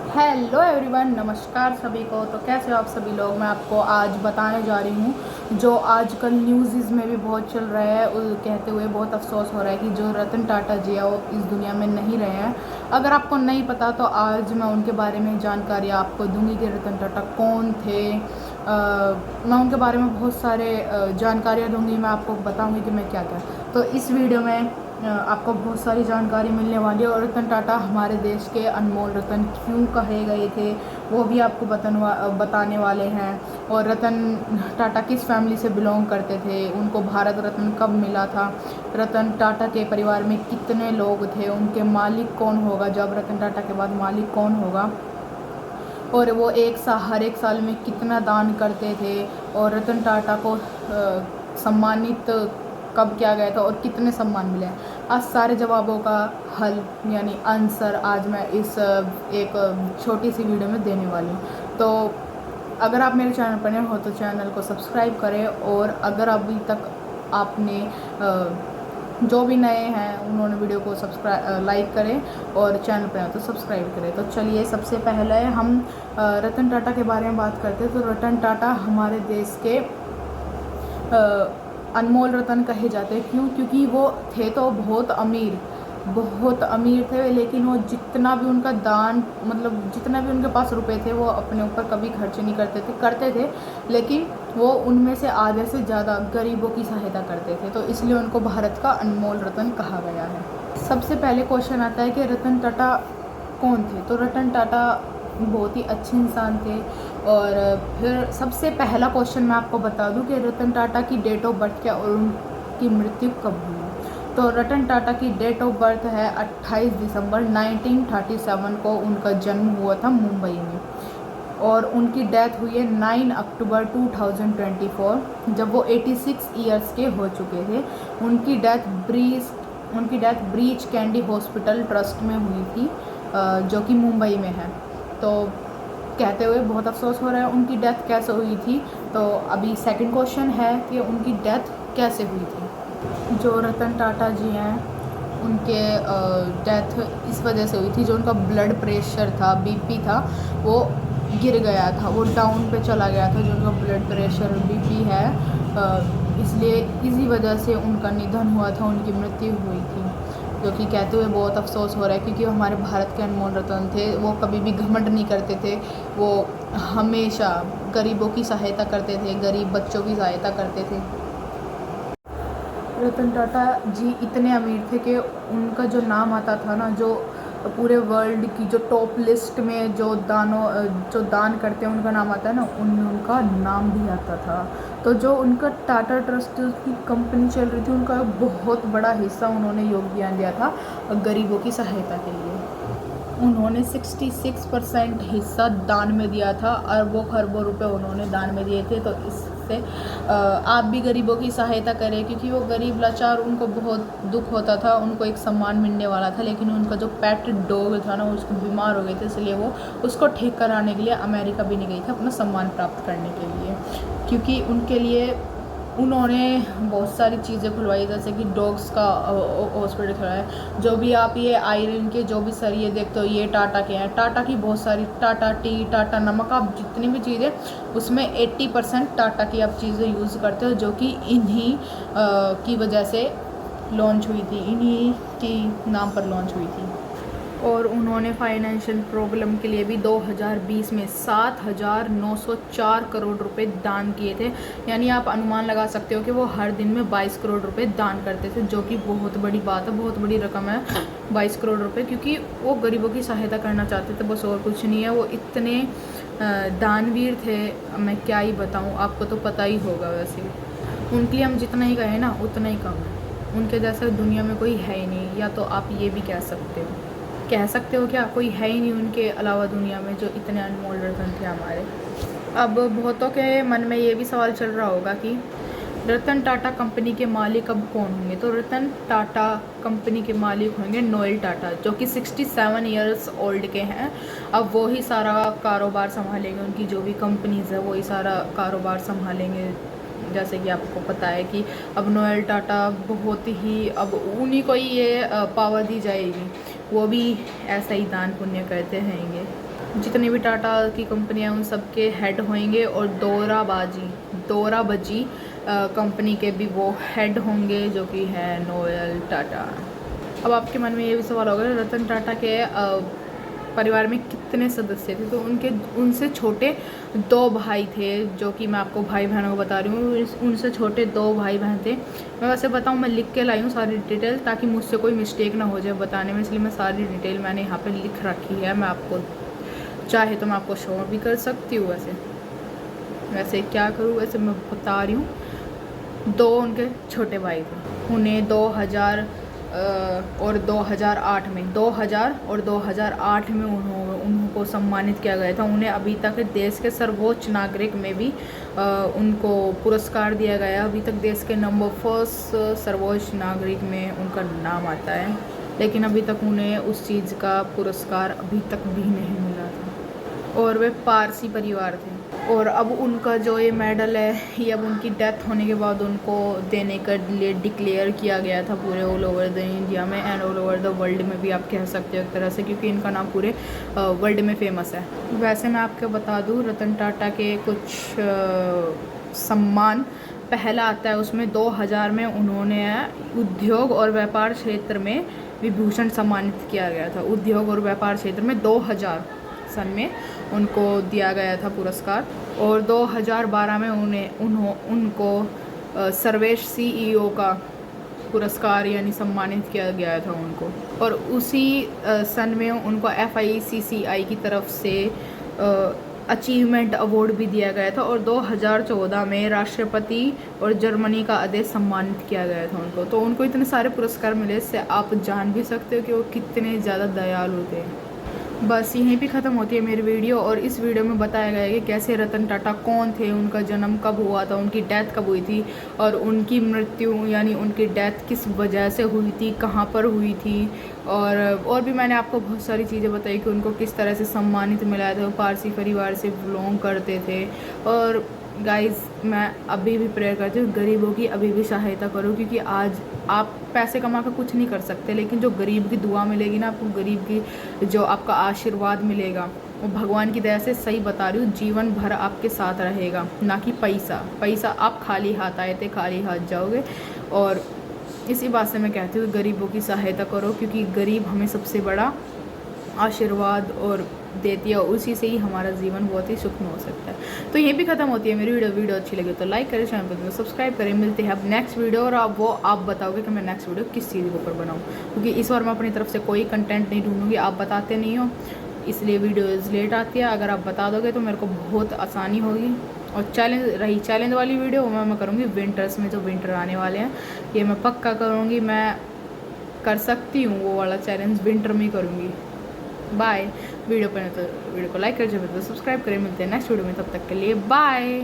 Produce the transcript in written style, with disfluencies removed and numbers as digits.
Hello everyone, नमस्कार सभी को। तो कैसे हो आप सभी लोग। मैं आपको आज बताने जा रही हूँ जो आजकल न्यूज़ में भी बहुत चल रहा है, कहते हुए बहुत अफसोस हो रहा है कि जो रतन टाटा जी है वो इस दुनिया में नहीं रहे हैं। अगर आपको नहीं पता तो आज मैं उनके बारे में जानकारी आपको दूंगी कि रतन टाटा कौन थे। मैं उनके बारे में बहुत सारे जानकारियाँ दूंगी। मैं आपको बताऊँगी कि मैं क्या क्या। तो इस वीडियो में आपको बहुत सारी जानकारी मिलने वाली है। और रतन टाटा हमारे देश के अनमोल रतन क्यों कहे गए थे वो भी आपको बताने वाले हैं। और रतन टाटा किस फैमिली से बिलोंग करते थे, उनको भारत रत्न कब मिला था, रतन टाटा के परिवार में कितने लोग थे, उनके मालिक कौन होगा, जब रतन टाटा के बाद मालिक कौन होगा, और वो हर एक साल में कितना दान करते थे, और रतन टाटा को सम्मानित कब किया गया था और कितने सम्मान मिले। आज सारे जवाबों का हल यानी आंसर आज मैं इस एक छोटी सी वीडियो में देने वाली हूँ। तो अगर आप मेरे चैनल पर नए हो तो चैनल को सब्सक्राइब करें, और अगर अभी तक आपने जो भी नए हैं उन्होंने वीडियो को लाइक करें और चैनल पर आए तो सब्सक्राइब करें। तो चलिए सबसे पहले हम रतन टाटा के बारे में बात करते हैं। तो रतन टाटा हमारे देश के अनमोल रतन कहे जाते हैं। क्यों? क्योंकि वो थे तो बहुत अमीर थे, लेकिन वो जितना भी उनका दान मतलब जितना भी उनके पास रुपए थे वो अपने ऊपर कभी खर्च नहीं करते थे, लेकिन वो उनमें से आधे से ज़्यादा गरीबों की सहायता करते थे। तो इसलिए उनको भारत का अनमोल रतन कहा गया है। सबसे पहले क्वेश्चन आता है कि रतन टाटा कौन थे। तो रतन टाटा बहुत ही अच्छे इंसान थे। और फिर सबसे पहला क्वेश्चन मैं आपको बता दूं कि रतन टाटा की डेट ऑफ बर्थ क्या और उनकी मृत्यु कब हुई। तो रतन टाटा की डेट ऑफ बर्थ है 28 दिसंबर 1937 को उनका जन्म हुआ था मुंबई में। और उनकी डेथ हुई है 9 अक्टूबर 2024 जब वो 86 ईयर्स के हो चुके थे। उनकी death breach candy hospital trust में हुई थी, जो कि मुंबई में है। तो कहते हुए बहुत अफसोस हो रहा है उनकी डेथ कैसे हुई थी। तो अभी सेकंड क्वेश्चन है कि उनकी डेथ कैसे हुई थी। जो रतन टाटा जी हैं उनके डेथ इस वजह से हुई थी, जो उनका ब्लड प्रेशर था, बीपी था, वो गिर गया था, वो डाउन पे चला गया था। जो उनका ब्लड प्रेशर बीपी है, इसलिए इसी वजह से उनका निधन हुआ था, उनकी मृत्यु हुई थी। जो कि कहते हुए बहुत अफसोस हो रहा है, क्योंकि वो हमारे भारत के अनमोल रतन थे। वो कभी भी घमंड नहीं करते थे, वो हमेशा गरीबों की सहायता करते थे, गरीब बच्चों की सहायता करते थे। रतन टाटा जी इतने अमीर थे कि उनका जो नाम आता था ना, जो पूरे वर्ल्ड की जो टॉप लिस्ट में जो दान करते हैं उनका नाम आता है ना, उनमें उनका नाम भी आता था। तो जो उनका टाटा ट्रस्ट की कंपनी चल रही थी, उनका बहुत बड़ा हिस्सा उन्होंने योगदान दिया था गरीबों की सहायता के लिए। उन्होंने 66% हिस्सा दान में दिया था, अरबों खरबों रुपए उन्होंने दान में दिए थे। तो इससे आप भी गरीबों की सहायता करें, क्योंकि वो गरीब लाचार, उनको बहुत दुख होता था, उनको एक सम्मान मिलने वाला था, लेकिन उनका जो पेट डॉग था ना उसको बीमार हो गए थे, इसलिए वो उसको ठीक कराने के लिए अमेरिका भी नहीं गई थी अपना सम्मान प्राप्त करने के लिए। क्योंकि उनके लिए उन्होंने बहुत सारी चीज़ें खुलवाई, जैसे कि डॉग्स का हॉस्पिटल खुलवाया। जो भी आप ये आयरन के जो भी सरिये देखते हो ये टाटा के हैं। टाटा की बहुत सारी, टाटा टी, टाटा नमक, आप जितनी भी चीज़ें उसमें 80% टाटा की आप चीज़ें यूज़ करते हो, जो कि इन्हीं की वजह से लॉन्च हुई थी, इन्हीं की नाम पर लॉन्च हुई थी। और उन्होंने फाइनेंशियल प्रॉब्लम के लिए भी 2020 में 7,904 करोड़ रुपए दान किए थे। यानी आप अनुमान लगा सकते हो कि वो हर दिन में 22 करोड़ रुपए दान करते थे, जो कि बहुत बड़ी बात है, बहुत बड़ी रकम है 22 करोड़ रुपए। क्योंकि वो गरीबों की सहायता करना चाहते थे, बस और कुछ नहीं है। वो इतने दानवीर थे, मैं क्या ही बताऊँ, आपको तो पता ही होगा। वैसे उनके लिए हम जितना ही कहें ना उतना ही कम है। उनके जैसा दुनिया में कोई है ही नहीं, या तो आप ये भी कह सकते हो क्या, कोई है ही नहीं उनके अलावा दुनिया में जो इतने अनमोल रतन थे हमारे। अब बहुतों के मन में ये भी सवाल चल रहा होगा कि रतन टाटा कंपनी के मालिक अब कौन होंगे। तो रतन टाटा कंपनी के मालिक होंगे नोएल टाटा, जो कि 67 ईयर्स ओल्ड के हैं। अब वो ही सारा कारोबार संभालेंगे, उनकी जो भी कंपनीज़ है वही सारा कारोबार संभालेंगे। जैसे कि आपको पता है कि अब नोएल टाटा बहुत ही, अब उन्हीं को ही ये पावर दी जाएगी। वो भी ऐसा ही दान पुण्य करते रहेंगे। जितनी भी टाटा की कंपनियां उन सब के हेड होंगे, और दोराबजी कंपनी के भी वो हेड होंगे, जो कि है नोएल टाटा। अब आपके मन में ये भी सवाल होगा रतन टाटा के परिवार में कितने सदस्य थे। तो उनसे छोटे 2 भाई थे, जो कि मैं आपको भाई बहनों को बता रही हूँ। उनसे छोटे 2 भाई बहन थे। मैं वैसे बताऊँ, मैं लिख के लाई हूँ सारी डिटेल, ताकि मुझसे कोई मिस्टेक ना हो जाए बताने में, इसलिए मैं सारी डिटेल मैंने यहाँ पे लिख रखी है। मैं आपको चाहे तो मैं आपको शो भी कर सकती हूँ। वैसे क्या करूँ, वैसे मैं बता रही हूँ। 2 उनके छोटे भाई थे। उन्हें 2000 और 2008 में 2000 और 2008 में उनको सम्मानित किया गया था। उन्हें अभी तक देश के सर्वोच्च नागरिक में भी उनको पुरस्कार दिया गया। अभी तक देश के नंबर 1 सर्वोच्च नागरिक में उनका नाम आता है, लेकिन अभी तक उन्हें उस चीज़ का पुरस्कार अभी तक भी नहीं मिला था। और वे पारसी परिवार थे। और अब उनका जो ये मेडल है, ये अब उनकी डेथ होने के बाद उनको देने के लिए डिक्लेयर किया गया था पूरे ऑल ओवर द इंडिया में and all over the world में भी आप कह सकते हो एक तरह से, क्योंकि इनका नाम पूरे वर्ल्ड में फेमस है। वैसे मैं आपको बता दूं, रतन टाटा के कुछ सम्मान पहला आता है, उसमें 2000 में उन्होंने उद्योग और व्यापार क्षेत्र में विभूषण सम्मानित किया गया था। उद्योग और व्यापार क्षेत्र में 2000 सन में उनको दिया गया था पुरस्कार। और 2012 में उनको सर्वेश CEO का पुरस्कार यानी सम्मानित किया गया था उनको। और उसी सन में उनको FICCI की तरफ से अचीवमेंट अवार्ड भी दिया गया था। और 2014 में राष्ट्रपति और जर्मनी का आदेश सम्मानित किया गया था उनको। तो उनको इतने सारे पुरस्कार मिले, इससे आप जान भी सकते हो कि वो कितने ज़्यादा दयालु थे। बस यहीं पे ख़त्म होती है मेरी वीडियो। और इस वीडियो में बताया गया है कि कैसे रतन टाटा कौन थे, उनका जन्म कब हुआ था, उनकी डेथ कब हुई थी, और उनकी मृत्यु यानी उनकी डेथ किस वजह से हुई थी, कहाँ पर हुई थी। और भी मैंने आपको बहुत सारी चीज़ें बताई कि उनको किस तरह से सम्मानित मिला था। वो पारसी परिवार से बिलोंग करते थे। और गाइज़, मैं अभी भी प्रेयर करती हूँ, गरीबों की अभी भी सहायता करो, क्योंकि आज आप पैसे कमा कर कुछ नहीं कर सकते, लेकिन जो गरीब की दुआ मिलेगी ना आपको, गरीब की जो आपका आशीर्वाद मिलेगा, वो भगवान की दया से, सही बता रही हूँ, जीवन भर आपके साथ रहेगा। ना कि पैसा आप खाली हाथ आए थे खाली हाथ जाओगे। और इसी बात से मैं कहती हूँ गरीबों की सहायता करो, क्योंकि गरीब हमें सबसे बड़ा आशीर्वाद और देती है, और उसी से ही हमारा जीवन बहुत ही सुखमय हो सकता है। तो ये भी खत्म होती है मेरी वीडियो अच्छी लगी तो लाइक करें, चैनल पर सब्सक्राइब करें। मिलते हैं अब नेक्स्ट वीडियो, और आप बताओगे कि मैं नेक्स्ट वीडियो किस चीज़ के ऊपर बनाऊँ, क्योंकि इस बार मैं अपनी तरफ से कोई कंटेंट नहीं ढूंढूंगी, आप बताते नहीं हो, इसलिए वीडियोज़ लेट आती है। अगर आप बता दोगे तो मेरे को बहुत आसानी होगी। और चैलेंज वाली वीडियो मैं करूँगी विंटर्स में, जो विंटर आने वाले हैं, ये मैं पक्का करूँगी। मैं कर सकती हूँ वो वाला चैलेंज विंटर में करूँगी। बाय। वीडियो पर तो वीडियो को लाइक करें, तो सब्सक्राइब करें। मिलते हैं नेक्स्ट वीडियो में, तब तक के लिए बाय।